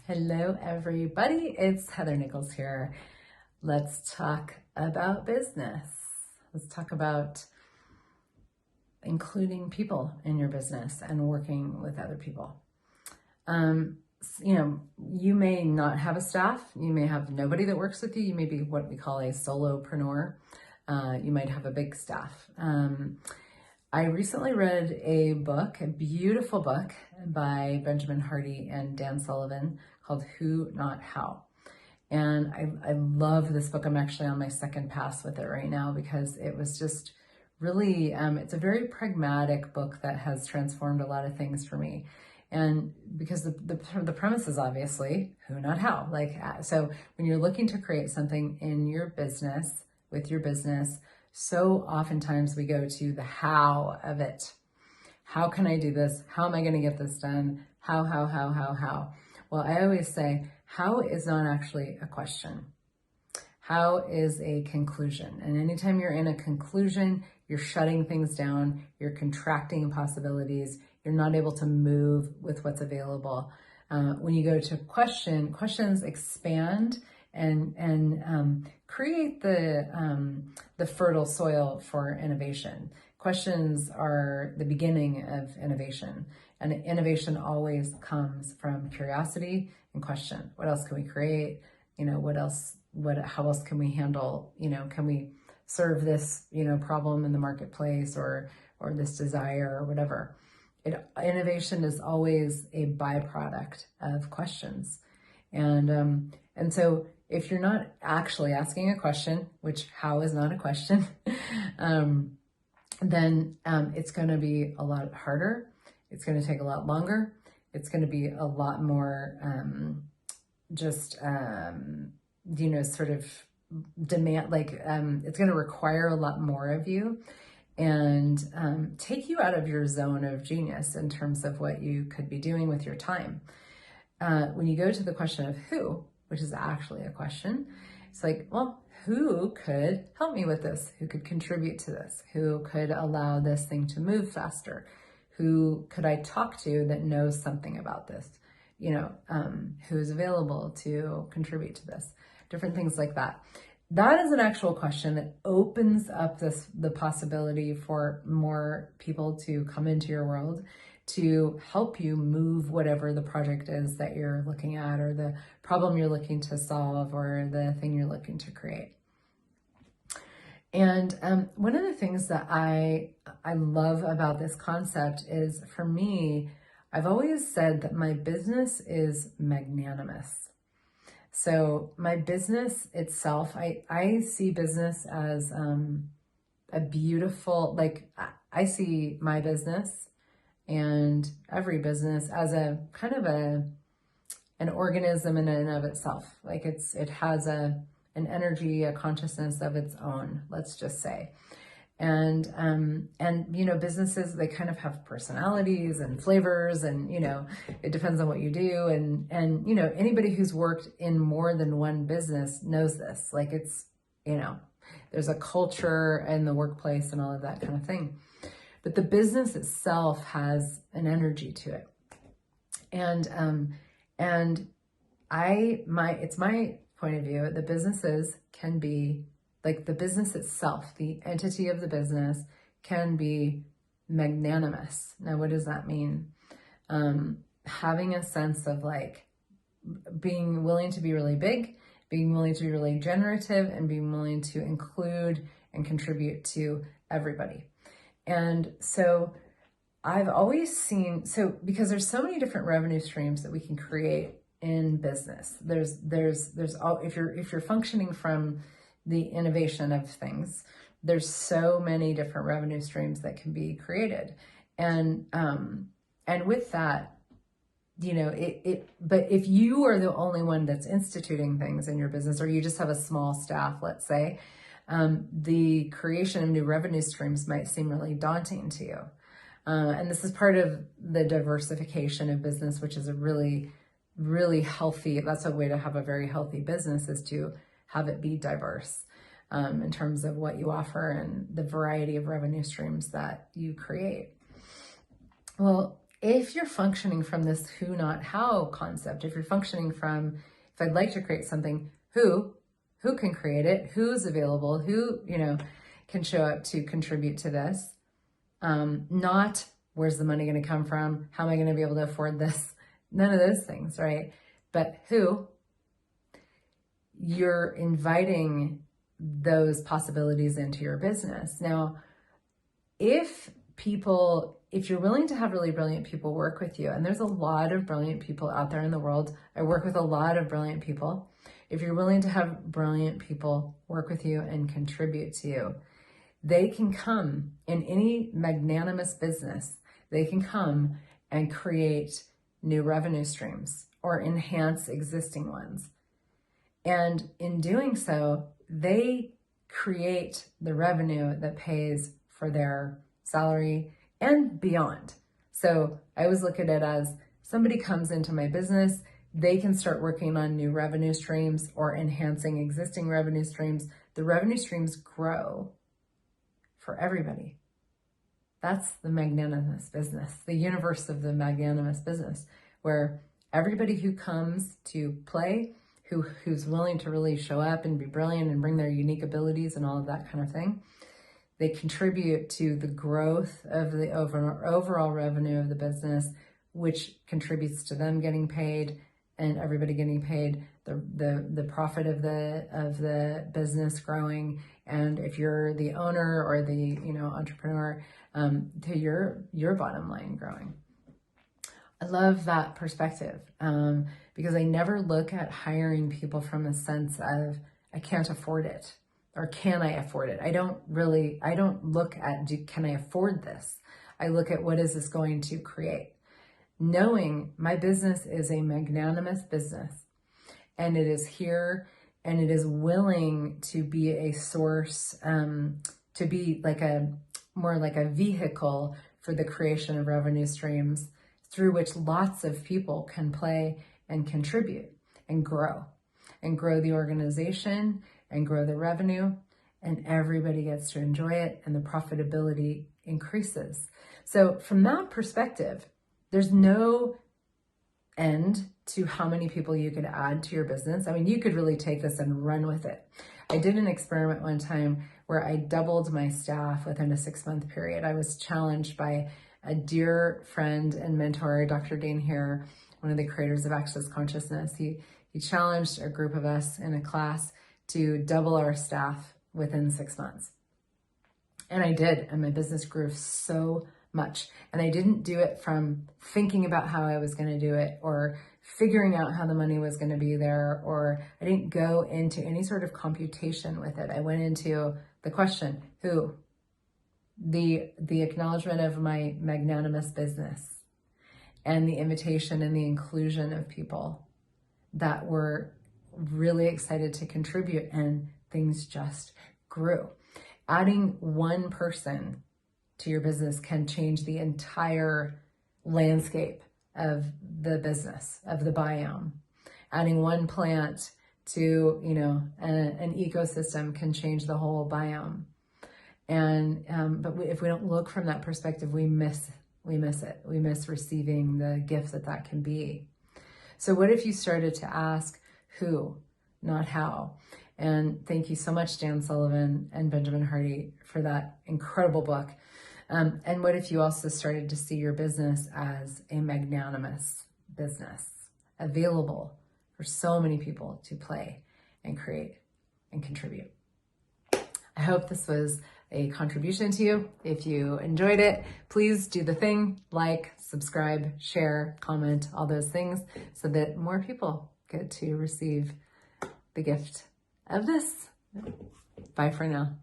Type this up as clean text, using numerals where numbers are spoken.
Hello, everybody. It's Heather Nichols here. Let's talk about business. Let's talk about including people in your business and working with other people. You may not have a staff. You may have nobody that works with you. You may be what we call a solopreneur. You might have a big staff. I recently read a book, a beautiful book by Benjamin Hardy and Dan Sullivan called Who, Not How. And I love this book. I'm actually on my second pass with it right now because it was just really, it's a very pragmatic book that has transformed a lot of things for me. And because the premise is obviously who, not how. So when you're looking to create something in your business, with your business, so oftentimes we go to the how of it. How can I do this? How am I going to get this done? How? Well, I always say, how is not actually a question. How is a conclusion. And anytime you're in a conclusion, you're shutting things down, you're contracting possibilities, you're not able to move with what's available. When you go to questions expand and create the fertile soil for innovation. Questions are the beginning of innovation, and innovation always comes from curiosity and question. What else can we create? How else can we handle? Can we serve this, problem in the marketplace or this desire or whatever? Innovation is always a byproduct of questions, and so if you're not actually asking a question, which how is not a question, then it's going to be a lot harder. It's going to take a lot longer. It's going to be a lot more sort of demand, it's going to require a lot more of you and take you out of your zone of genius in terms of what you could be doing with your time. When you go to the question of who, which is actually a question, it's like, well, who could help me with this? Who could contribute to this? Who could allow this thing to move faster? Who could I talk to that knows something about this? Who's available to contribute to this? Different things like that. That is an actual question that opens up the possibility for more people to come into your world to help you move whatever the project is that you're looking at, or the problem you're looking to solve, or the thing you're looking to create. And one of the things that I love about this concept is, for me, I've always said that my business is magnanimous. So my business itself, I see business as a beautiful, I see my business and every business as a kind of an organism in and of itself. It has an energy, a consciousness of its own, let's just say. And businesses, they kind of have personalities and flavors, and, it depends on what you do. And anybody who's worked in more than one business knows this. There's a culture in the workplace and all of that kind of thing. But the business itself has an energy to it. And it's my point of view, the businesses can be, the business itself, the entity of the business can be magnanimous. Now, what does that mean? Having a sense of being willing to be really big, being willing to be really generative, and being willing to include and contribute to everybody. And so I've always seen, because there's so many different revenue streams that we can create in business. If you're functioning from the innovation of things, there's so many different revenue streams that can be created. And with that, but if you are the only one that's instituting things in your business, or you just have a small staff, let's say, the creation of new revenue streams might seem really daunting to you. And this is part of the diversification of business, which is a really, really healthy, that's a way to have a very healthy business, is to have it be diverse in terms of what you offer and the variety of revenue streams that you create. Well, if you're functioning from this who, not how concept, if you're functioning from, if I'd like to create something, who can create it, who's available, who, can show up to contribute to this, not where's the money going to come from, how am I going to be able to afford this, none of those things, right? But who, you're inviting those possibilities into your business. Now, if you're willing to have really brilliant people work with you, and there's a lot of brilliant people out there in the world, I work with a lot of brilliant people. If you're willing to have brilliant people work with you and contribute to you, they can come in any magnanimous business, they can come and create new revenue streams or enhance existing ones. And in doing so, they create the revenue that pays for their salary and beyond. So I always look at it as somebody comes into my business, they can start working on new revenue streams or enhancing existing revenue streams. The revenue streams grow for everybody. That's the magnanimous business, the universe of the magnanimous business, where everybody who comes to play, who's willing to really show up and be brilliant and bring their unique abilities and all of that kind of thing, they contribute to the growth of the overall revenue of the business, which contributes to them getting paid and everybody getting paid, the profit of the business growing, and if you're the owner or the entrepreneur, to your bottom line growing. I love that perspective because I never look at hiring people from a sense of I can't afford it or can I afford it. I don't look at can I afford this. I look at what is this going to create. Knowing my business is a magnanimous business and it is here and it is willing to be a source, to be more like a vehicle for the creation of revenue streams through which lots of people can play and contribute and grow the organization and grow the revenue, and everybody gets to enjoy it and the profitability increases. So from that perspective, there's no end to how many people you could add to your business. I mean, you could really take this and run with it. I did an experiment one time where I doubled my staff within a 6-month period. I was challenged by a dear friend and mentor, Dr. Dane Hare, one of the creators of Access Consciousness. He challenged a group of us in a class to double our staff within 6 months. And I did, and my business grew so much. And I didn't do it from thinking about how I was going to do it or figuring out how the money was going to be there, or I didn't go into any sort of computation with it. I went into the question, who? The acknowledgement of my magnanimous business and the invitation and the inclusion of people that were really excited to contribute, and things just grew. Adding one person to your business can change the entire landscape of the business, of the biome. Adding one plant to, an ecosystem can change the whole biome. And, but if we don't look from that perspective, we miss it. We miss receiving the gift that can be. So what if you started to ask who, not how? And thank you so much, Dan Sullivan and Benjamin Hardy, for that incredible book. And what if you also started to see your business as a magnanimous business, available for so many people to play and create and contribute? I hope this was a contribution to you. If you enjoyed it, please do the thing, like, subscribe, share, comment, all those things, so that more people get to receive the gift of this. Bye for now.